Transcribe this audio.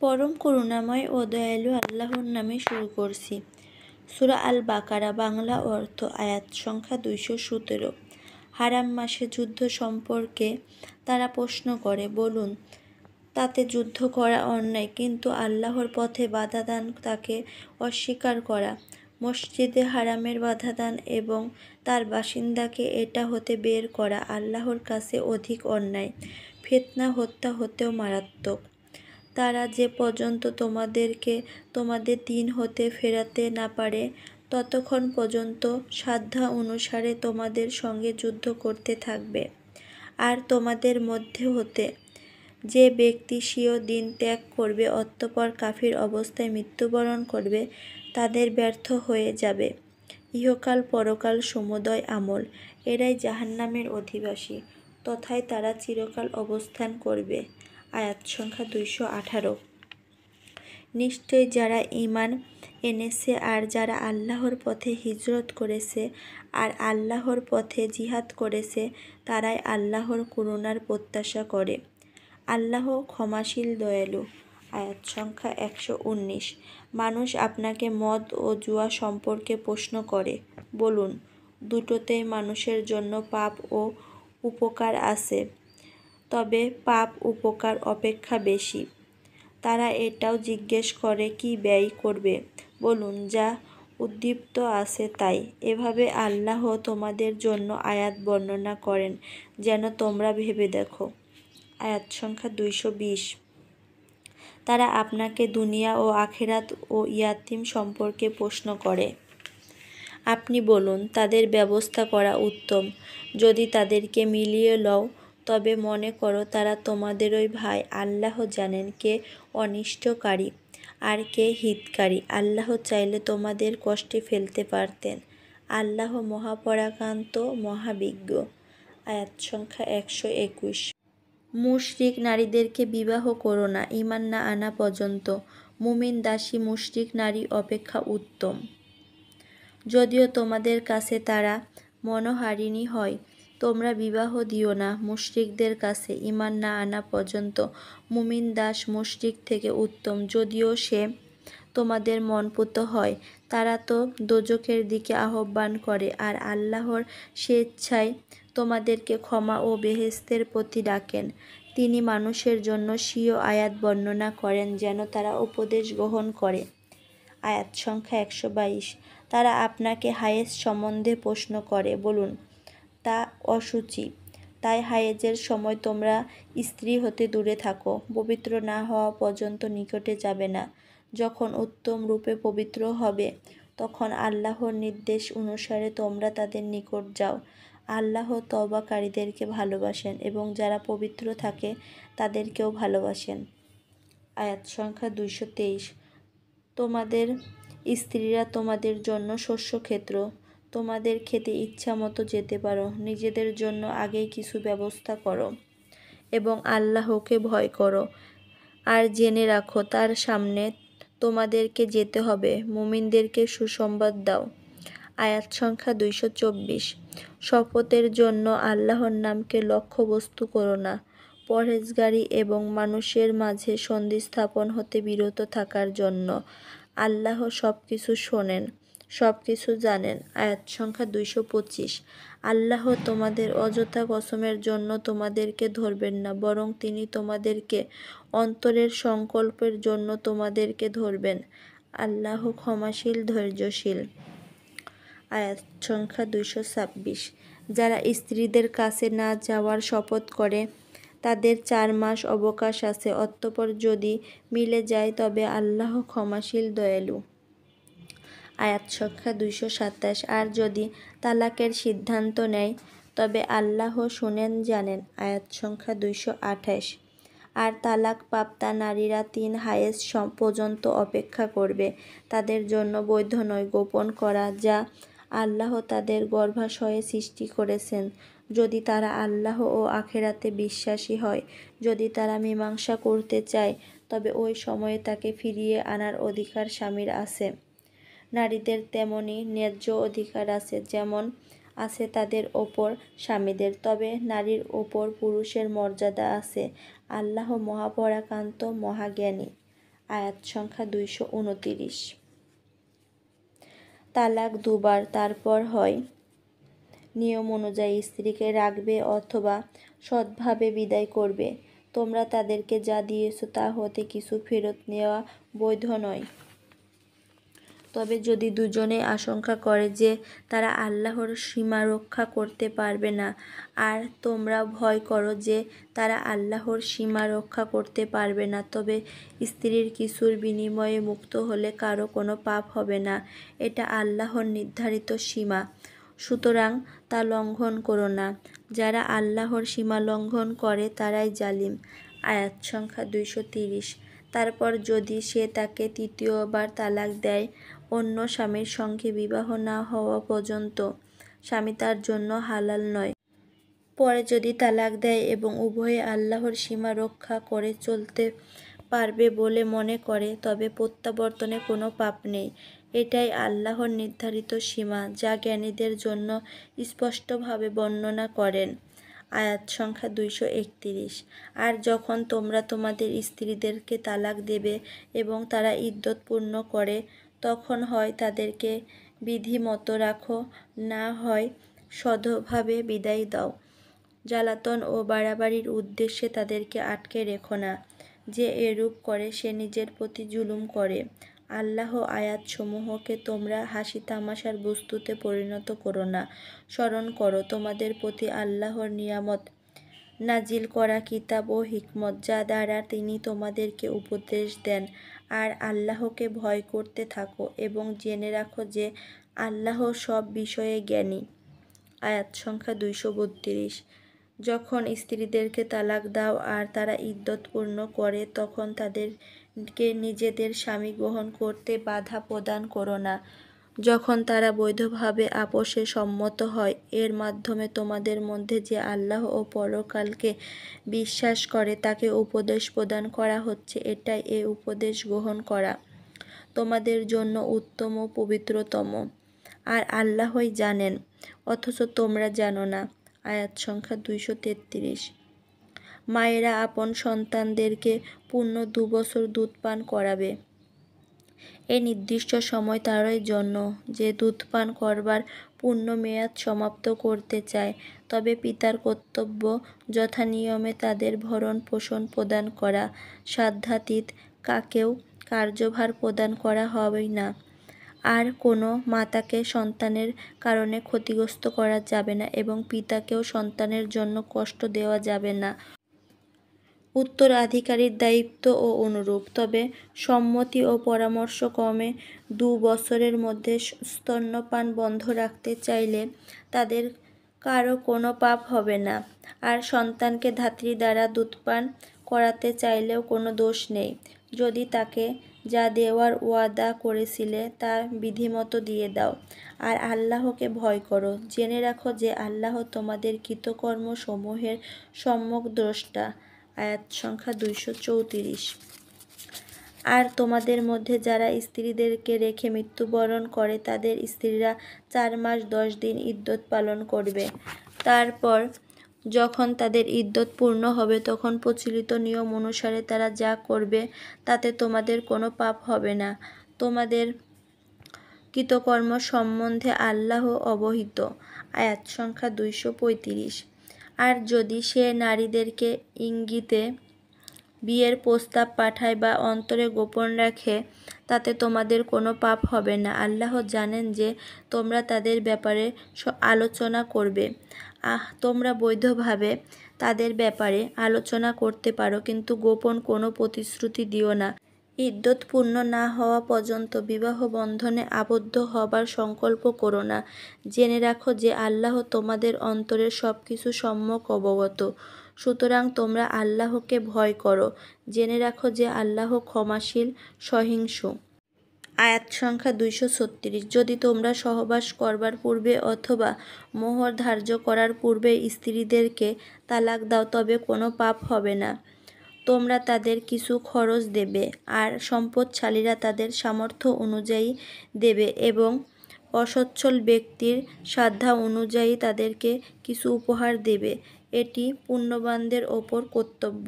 পরম করুণাময় ও দয়ালু আল্লাহর নামে শুরু করছি। সূরা আল বাকারা, বাংলা অর্থ, আয়াত সংখ্যা 217। হারাম মাসে যুদ্ধ সম্পর্কে তারা প্রশ্ন করে, বলুন, তাতে যুদ্ধ করা অন্যায়, কিন্তু আল্লাহর পথে বাধা দান তাকে অস্বীকার করা। মসজিদে হারামের বাধা দান এবং তার বাসিন্দাকে এটা হতে বের করা আল্লাহর কাছে অধিক অন্যায়, ফিতনা, হত্যা হতেও মারাত্মক। তারা যে পর্যন্ত তোমাদেরকে তোমাদের দিন হতে ফেরাতে না পারে, ততক্ষণ পর্যন্ত সাধ্য অনুসারে তোমাদের সঙ্গে যুদ্ধ করতে থাকবে। আর তোমাদের মধ্যে হতে যে ব্যক্তি স্বীয় দিন ত্যাগ করবে অতঃপর কাফির অবস্থায় মৃত্যুবরণ করবে, তাদের ব্যর্থ হয়ে যাবে ইহকাল পরকাল সমুদয় আমল। এরাই জাহান্নামের অধিবাসী, তথায় তারা চিরকাল অবস্থান করবে। আয়াত সংখ্যা 218। নিশ্চয় যারা ঈমান এনেছে আর যারা আল্লাহর পথে হিজরত করেছে আর আল্লাহর পথে জিহাদ করেছে, তারাই আল্লাহর করুণার প্রত্যাশা করে। আল্লাহ ক্ষমাশীল দয়ালু। আয়াত সংখ্যা 119। মানুষ আপনাকে মদ ও জুয়া সম্পর্কে প্রশ্ন করে, বলুন, দুটোতেই মানুষের জন্য পাপ ও উপকার আছে, তবে পাপ উপকার অপেক্ষা বেশি। তারা এটাও জিজ্ঞেস করে, কি ব্যয় করবে? বলুন, যা উদ্দীপ্ত আছে তাই। এভাবে আল্লাহ তোমাদের জন্য আয়াত বর্ণনা করেন যেন তোমরা ভেবে দেখো। আয়াত সংখ্যা 220। তারা আপনাকে দুনিয়া ও আখিরাত ও ইয়াতীম সম্পর্কে প্রশ্ন করে। আপনি বলুন, তাদের ব্যবস্থা করা উত্তম। যদি তাদেরকে মিলিয়ে লও, তবে মনে করো তারা তোমাদেরই ভাই। আল্লাহ জানেন কে অনিষ্টকারী আর কে হিতকারী। আল্লাহ চাইলে তোমাদের কষ্টে ফেলতে পারতেন। আল্লাহ মহাপরাক্রান্ত, মহাবিজ্ঞ। আয়াত সংখ্যা 121। মুশরিক নারীদেরকে বিবাহ করো না ঈমান না আনা পর্যন্ত। মুমিন দাসী মুশরিক নারী অপেক্ষা উত্তম, যদিও তোমাদের কাছে তারা মনোহারিণী হয়। তোমরা বিবাহ দিও না মুশরিকদের কাছে ঈমান না আনা পর্যন্ত। মুমিন দাস মুশরিক থেকে উত্তম, যদিও সে তোমাদের মনপুত হয়। তারা তো দোজখের দিকে আহ্বান করে, আর আল্লাহর স্বেচ্ছায় তোমাদেরকে ক্ষমা ও বেহেশতের প্রতি ডাকেন। তিনি মানুষের জন্য স্বীয় আয়াত বর্ণনা করেন যেন তারা উপদেশ গ্রহণ করে। আয়াত সংখ্যা 122। তারা আপনাকে হায়েজ সম্বন্ধে প্রশ্ন করে, বলুন, তা অশুচি, তাই হায়েজের সময় তোমরা স্ত্রী হতে দূরে থাকো। পবিত্র না হওয়া পর্যন্ত নিকটে যাবে না। যখন উত্তম রূপে পবিত্র হবে, তখন আল্লাহর নির্দেশ অনুসারে তোমরা তাদের নিকট যাও। আল্লাহ তওবাকারীদেরকে ভালোবাসেন এবং যারা পবিত্র থাকে তাদেরকেও ভালোবাসেন। আয়াত সংখ্যা 223। তোমাদের স্ত্রীরা তোমাদের জন্য শস্যক্ষেত্র, তোমাদের খেতে ইচ্ছা মতো যেতে পারো। নিজেদের জন্য আগেই কিছু ব্যবস্থা করো এবং আল্লাহকে ভয় করো, আর জেনে রাখো তার সামনে তোমাদেরকে যেতে হবে। মুমিনদেরকে সুসংবাদ দাও। আয়াত সংখ্যা 224। শপথের জন্য আল্লাহর নামকে লক্ষ্যবস্তু করো না, পরহেজগারী এবং মানুষের মাঝে সন্ধি স্থাপন হতে বিরত থাকার জন্য। আল্লাহ সব কিছু শোনেন, সব কিছু জানেন। আয়াত সংখ্যা 225। আল্লাহ তোমাদের অযথা কসমের জন্য তোমাদেরকে ধরবেন না, বরং তিনি তোমাদেরকে অন্তরের সংকল্পের জন্য তোমাদেরকে ধরবেন। আল্লাহ ক্ষমাশীল, ধৈর্যশীল। আয়াত সংখ্যা 226। যারা স্ত্রীদের কাছে না যাওয়ার শপথ করে, তাদের 4 মাস অবকাশ আছে, অতঃপর যদি মিলে যায় তবে আল্লাহ ক্ষমাশীল, দয়ালু। আয়াত সংখ্যা 227। আর যদি তালাকের সিদ্ধান্ত নেয়, তবে আল্লাহ শুনেন, জানেন। আয়াত সংখ্যা 228। আর তালাক প্রাপ্তা নারীরা 3 হায়েজ পর্যন্ত অপেক্ষা করবে। তাদের জন্য বৈধ নয় গোপন করা যা আল্লাহ তাদের গর্ভাশয়ে সৃষ্টি করেছেন, যদি তারা আল্লাহ ও আখিরাতে বিশ্বাসী হয়। যদি তারা মীমাংসা করতে চায়, তবে ওই সময়ে তাকে ফিরিয়ে আনার অধিকার স্বামীর আছে। নারীদের তেমনি ন্যায্য অধিকার আছে যেমন আছে তাদের ওপর স্বামীদের, তবে নারীর ওপর পুরুষের মর্যাদা আছে। আল্লাহ মহাপরাক্রান্ত, মহাজ্ঞানী। আয়াত সংখ্যা 229। তালাক দুবার তারপর হয় নিয়ম অনুযায়ী স্ত্রীকে রাখবে অথবা সৎভাবে বিদায় করবে। তোমরা তাদেরকে যা দিয়েছ তা হতে কিছু ফেরত নেওয়া বৈধ নয়। তবে যদি দুজনেই আশঙ্কা করে যে তারা আল্লাহর সীমা রক্ষা করতে পারবে না, আর তোমরা ভয় করো যে তারা আল্লাহর সীমা রক্ষা করতে পারবে না, তবে স্ত্রীর কিছুর বিনিময়ে মুক্ত হলে কারো কোনো পাপ হবে না। এটা আল্লাহর নির্ধারিত সীমা, সুতরাং তা লঙ্ঘন করো না। যারা আল্লাহর সীমা লঙ্ঘন করে তারাই জালিম। আয়াত সংখ্যা 230। তারপর যদি সে তাকে তৃতীয়বার তালাক দেয়, অন্য স্বামীর সঙ্গে বিবাহ না হওয়া পর্যন্ত স্বামী তার জন্য হালাল নয়। পরে যদি তালাক দেয় এবং উভয়ে আল্লাহর সীমা রক্ষা করে চলতে পারবে বলে মনে করে, তবে প্রত্যাবর্তনে কোনো পাপ নেই। এটাই আল্লাহর নির্ধারিত সীমা, যা জ্ঞানীদের জন্য স্পষ্টভাবে বর্ণনা করেন। আয়াত সংখ্যা 231। আর যখন তোমরা তোমাদের স্ত্রীদেরকে তালাক দেবে এবং তারা ইদ্যত পূর্ণ করে, তখন হয় তাদেরকে বিধিমতো রাখো, না হয় সধভাবে বিদায় দাও। জ্বালাতন ও বাড়াবাড়ির উদ্দেশ্যে তাদেরকে আটকে রেখো না। যে এরূপ করে সে নিজের প্রতি জুলুম করে। আল্লাহ আয়াতসমূহকে তোমরা হাসি তামাশার বস্তুতে পরিণত করো না। স্মরণ করো তোমাদের প্রতি আল্লাহর নিয়ামত নাজিল করা কিতাব ও হিকমত, যা দ্বারা তিনি তোমাদেরকে উপদেশ দেন। আর আল্লাহকে ভয় করতে থাকো এবং জেনে রাখো যে আল্লাহ সব বিষয়ে জ্ঞানী। আয়াত সংখ্যা 232। যখন স্ত্রীদেরকে তালাক দাও আর তারা ইদ্যত পূর্ণ করে, তখন তাদেরকে নিজেদের স্বামী গ্রহণ করতে বাধা প্রদান করো না। যখন তারা বৈধভাবে আপোষে সম্মত হয়, এর মাধ্যমে তোমাদের মধ্যে যে আল্লাহ ও পরকালকে বিশ্বাস করে তাকে উপদেশ প্রদান করা হচ্ছে, এটাই এ উপদেশ গ্রহণ করা তোমাদের জন্য উত্তম ও পবিত্রতম। আর আল্লাহই জানেন, অথচ তোমরা জানো না। আয়াত সংখ্যা 233। মায়েরা আপন সন্তানদেরকে পূর্ণ 2 বছর দুধ পান করাবে। এই নির্দিষ্ট সময় তারই জন্য যে দুধ পান করবার পূর্ণ মেয়াদ সমাপ্ত করতে চায়। তবে পিতার কর্তব্য যথানিয়মে তাদের ভরণ পোষণ প্রদান করা। সাধ্যাতীত কাকেও কার্যভার প্রদান করা হবে না। আর কোনো মাতাকে সন্তানের কারণে ক্ষতিগ্রস্ত করা যাবে না এবং পিতাকেও সন্তানের জন্য কষ্ট দেওয়া যাবে না। উত্তরাধিকারীর দায়িত্ব ও অনুরূপ। তবে সম্মতি ও পরামর্শক্রমে 2 বছরের মধ্যে স্তন্যপান বন্ধ রাখতে চাইলে তাদের কারো কোনো পাপ হবে না। আর সন্তানকে ধাত্রী দ্বারা দুধপান করাতে চাইলেও কোনো দোষ নেই, যদি তাকে যা দেওয়ার ওয়াদা করেছিলে তা বিধিমতো দিয়ে দাও। আর আল্লাহকে ভয় করো। জেনে রাখো যে আল্লাহ তোমাদের কৃতকর্ম সমূহের সম্যক দ্রষ্টা। আয়াত সংখ্যা 234। আর তোমাদের মধ্যে যারা স্ত্রীদেরকে রেখে মৃত্যুবরণ করে, তাদের স্ত্রীরা 4 মাস 10 দিন ইদ্যত পালন করবে। তারপর যখন তাদের ইদ্যত পূর্ণ হবে, তখন প্রচলিত নিয়ম অনুসারে তারা যা করবে তাতে তোমাদের কোনো পাপ হবে না। তোমাদের কৃতকর্ম সম্বন্ধে আল্লাহ অবহিত। আয়াত সংখ্যা 235। আর যদি সে নারীদেরকে ইঙ্গিতে বিয়ের প্রস্তাব পাঠায় বা অন্তরে গোপন রাখে, তাতে তোমাদের কোনো পাপ হবে না। আল্লাহ জানেন যে তোমরা তাদের ব্যাপারে আলোচনা করবে। তোমরা বৈধভাবে তাদের ব্যাপারে আলোচনা করতে পারো, কিন্তু গোপন কোনো প্রতিশ্রুতি দিও না। ইদ্যত পূর্ণ না হওয়া পর্যন্ত বিবাহ বন্ধনে আবদ্ধ হবার সংকল্প করো না। জেনে রাখো যে আল্লাহ তোমাদের অন্তরের সব কিছু সম্যক অবগত। সুতরাং তোমরা আল্লাহকে ভয় করো। জেনে রাখো যে আল্লাহ ক্ষমাশীল, সহিষ্ণু। আয়াত সংখ্যা 236। যদি তোমরা সহবাস করবার পূর্বে অথবা মোহর ধার্য করার পূর্বে স্ত্রীদেরকে তালাক দাও, তবে কোনো পাপ হবে না। তোমরা তাদের কিছু খরচ দেবে, আর সম্পদশালীরা তাদের সামর্থ্য অনুযায়ী দেবে এবং অসচ্ছল ব্যক্তির সাধ্য অনুযায়ী তাদেরকে কিছু উপহার দেবে। এটি পুণ্যবানদের ওপর কর্তব্য।